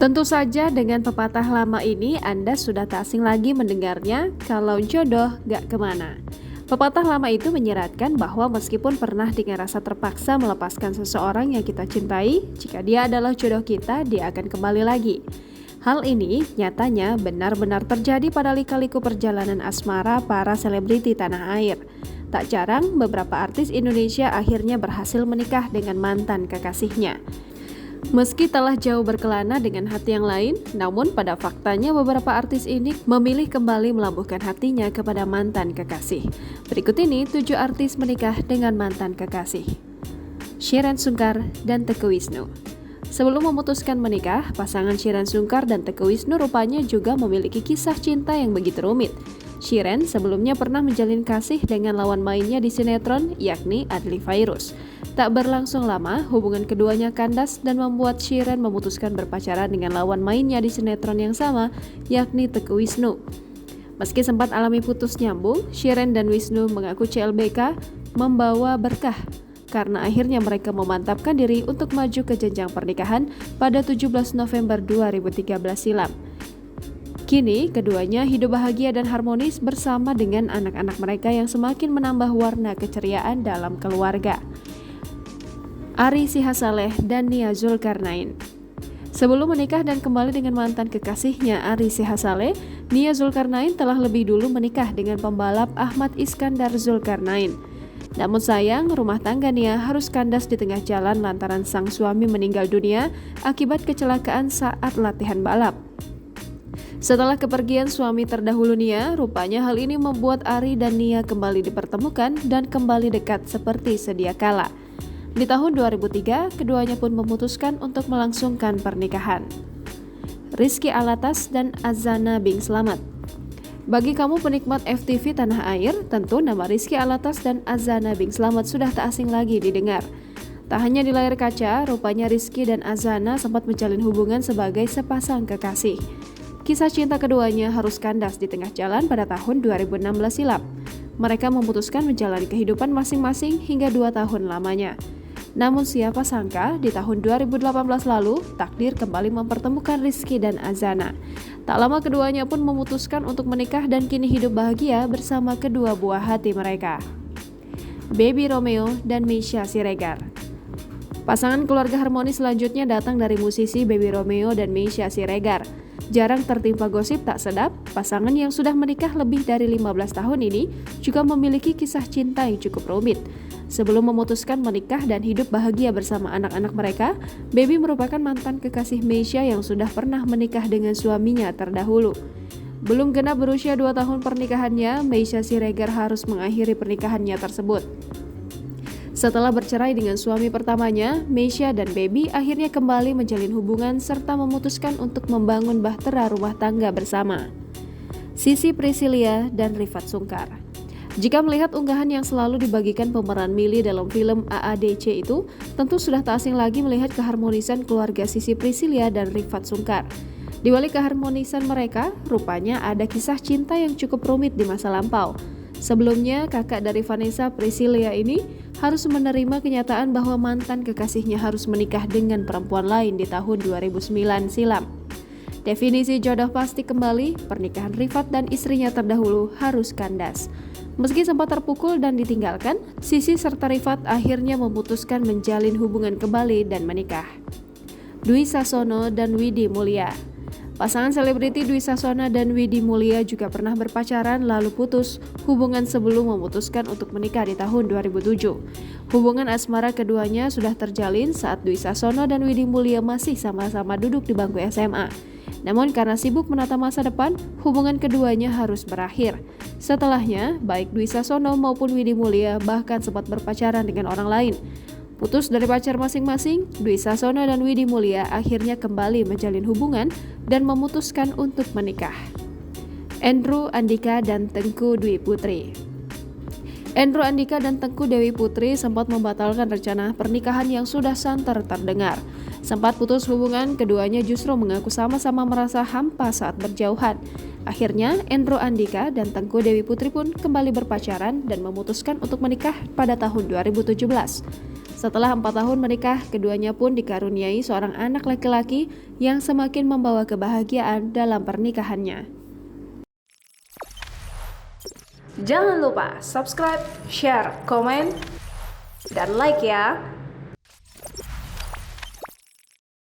Tentu saja dengan pepatah lama ini Anda sudah tak asing lagi mendengarnya, kalau jodoh gak kemana. Pepatah lama itu menyeratkan bahwa meskipun pernah dengan rasa terpaksa melepaskan seseorang yang kita cintai, jika dia adalah jodoh kita, dia akan kembali lagi. Hal ini nyatanya benar-benar terjadi pada lika-liku perjalanan asmara para selebriti tanah air. Tak jarang beberapa artis Indonesia akhirnya berhasil menikah dengan mantan kekasihnya. Meski telah jauh berkelana dengan hati yang lain, namun pada faktanya beberapa artis ini memilih kembali melambuhkan hatinya kepada mantan kekasih. Berikut ini 7 artis menikah dengan mantan kekasih. Shireen Sungkar dan Teuku Wisnu. Sebelum memutuskan menikah, pasangan Shireen Sungkar dan Teuku Wisnu rupanya juga memiliki kisah cinta yang begitu rumit. Shireen sebelumnya pernah menjalin kasih dengan lawan mainnya di sinetron, yakni Adly Fairuz. Tak berlangsung lama, hubungan keduanya kandas dan membuat Shireen memutuskan berpacaran dengan lawan mainnya di sinetron yang sama, yakni Teuku Wisnu. Meski sempat alami putus nyambung, Shireen dan Wisnu mengaku CLBK membawa berkah karena akhirnya mereka memantapkan diri untuk maju ke jenjang pernikahan pada 17 November 2013 silam. Kini, keduanya hidup bahagia dan harmonis bersama dengan anak-anak mereka yang semakin menambah warna keceriaan dalam keluarga. Ari Sihasale dan Nia Zulkarnain. Sebelum menikah dan kembali dengan mantan kekasihnya Ari Sihasale, Nia Zulkarnain telah lebih dulu menikah dengan pembalap Ahmad Iskandar Zulkarnain. Namun sayang, rumah tangga Nia harus kandas di tengah jalan lantaran sang suami meninggal dunia akibat kecelakaan saat latihan balap. Setelah kepergian suami terdahulu Nia, rupanya hal ini membuat Ari dan Nia kembali dipertemukan dan kembali dekat seperti sedia kala. Di tahun 2003, keduanya pun memutuskan untuk melangsungkan pernikahan. Rizky Alatas dan Azana Bing Slamet. Bagi kamu penikmat FTV tanah air, tentu nama Rizky Alatas dan Azana Bing Slamet sudah tak asing lagi didengar. Tak hanya di layar kaca, rupanya Rizky dan Azana sempat menjalin hubungan sebagai sepasang kekasih. Kisah cinta keduanya harus kandas di tengah jalan pada tahun 2016 silam. Mereka memutuskan menjalani kehidupan masing-masing hingga 2 tahun lamanya. Namun siapa sangka di tahun 2018 lalu, takdir kembali mempertemukan Rizky dan Azana. Tak lama keduanya pun memutuskan untuk menikah dan kini hidup bahagia bersama kedua buah hati mereka. Baby Romeo dan Meisya Siregar. Pasangan keluarga harmonis selanjutnya datang dari musisi Baby Romeo dan Meisya Siregar. Jarang tertimpa gosip tak sedap, pasangan yang sudah menikah lebih dari 15 tahun ini juga memiliki kisah cinta yang cukup rumit. Sebelum memutuskan menikah dan hidup bahagia bersama anak-anak mereka, Baby merupakan mantan kekasih Meisya yang sudah pernah menikah dengan suaminya terdahulu. Belum genap berusia 2 tahun pernikahannya, Meisya Siregar harus mengakhiri pernikahannya tersebut. Setelah bercerai dengan suami pertamanya, Meisya dan Baby akhirnya kembali menjalin hubungan serta memutuskan untuk membangun bahtera rumah tangga bersama. Sissy Priscillia dan Rifat Sungkar. Jika melihat unggahan yang selalu dibagikan pemeran Milly dalam film AADC itu, tentu sudah tak asing lagi melihat keharmonisan keluarga Sissy Priscillia dan Rifat Sungkar. Di balik keharmonisan mereka, rupanya ada kisah cinta yang cukup rumit di masa lampau. Sebelumnya, kakak dari Vanessa Priscillia ini harus menerima kenyataan bahwa mantan kekasihnya harus menikah dengan perempuan lain di tahun 2009 silam. Definisi jodoh pasti kembali, pernikahan Rifat dan istrinya terdahulu harus kandas. Meski sempat terpukul dan ditinggalkan, Sissy serta Rifat akhirnya memutuskan menjalin hubungan kembali dan menikah. Dwi Sasono dan Widi Mulia. Pasangan selebriti Dwi Sasono dan Widi Mulia juga pernah berpacaran lalu putus hubungan sebelum memutuskan untuk menikah di tahun 2007. Hubungan asmara keduanya sudah terjalin saat Dwi Sasono dan Widi Mulia masih sama-sama duduk di bangku SMA. Namun karena sibuk menata masa depan, hubungan keduanya harus berakhir. Setelahnya, baik Dwi Sasono maupun Widi Mulia bahkan sempat berpacaran dengan orang lain. Putus dari pacar masing-masing, Dwi Sasono dan Widi Mulia akhirnya kembali menjalin hubungan dan memutuskan untuk menikah. Andrew Andika dan Tengku Dwi Putri. Andrew Andika dan Tengku Dewi Putri sempat membatalkan rencana pernikahan yang sudah santer terdengar. Sempat putus hubungan, keduanya justru mengaku sama-sama merasa hampa saat berjauhan. Akhirnya, Andrew Andika dan Tengku Dewi Putri pun kembali berpacaran dan memutuskan untuk menikah pada tahun 2017. Setelah 4 tahun menikah, keduanya pun dikaruniai seorang anak laki-laki yang semakin membawa kebahagiaan dalam pernikahannya. Jangan lupa subscribe, share, komen, dan like ya!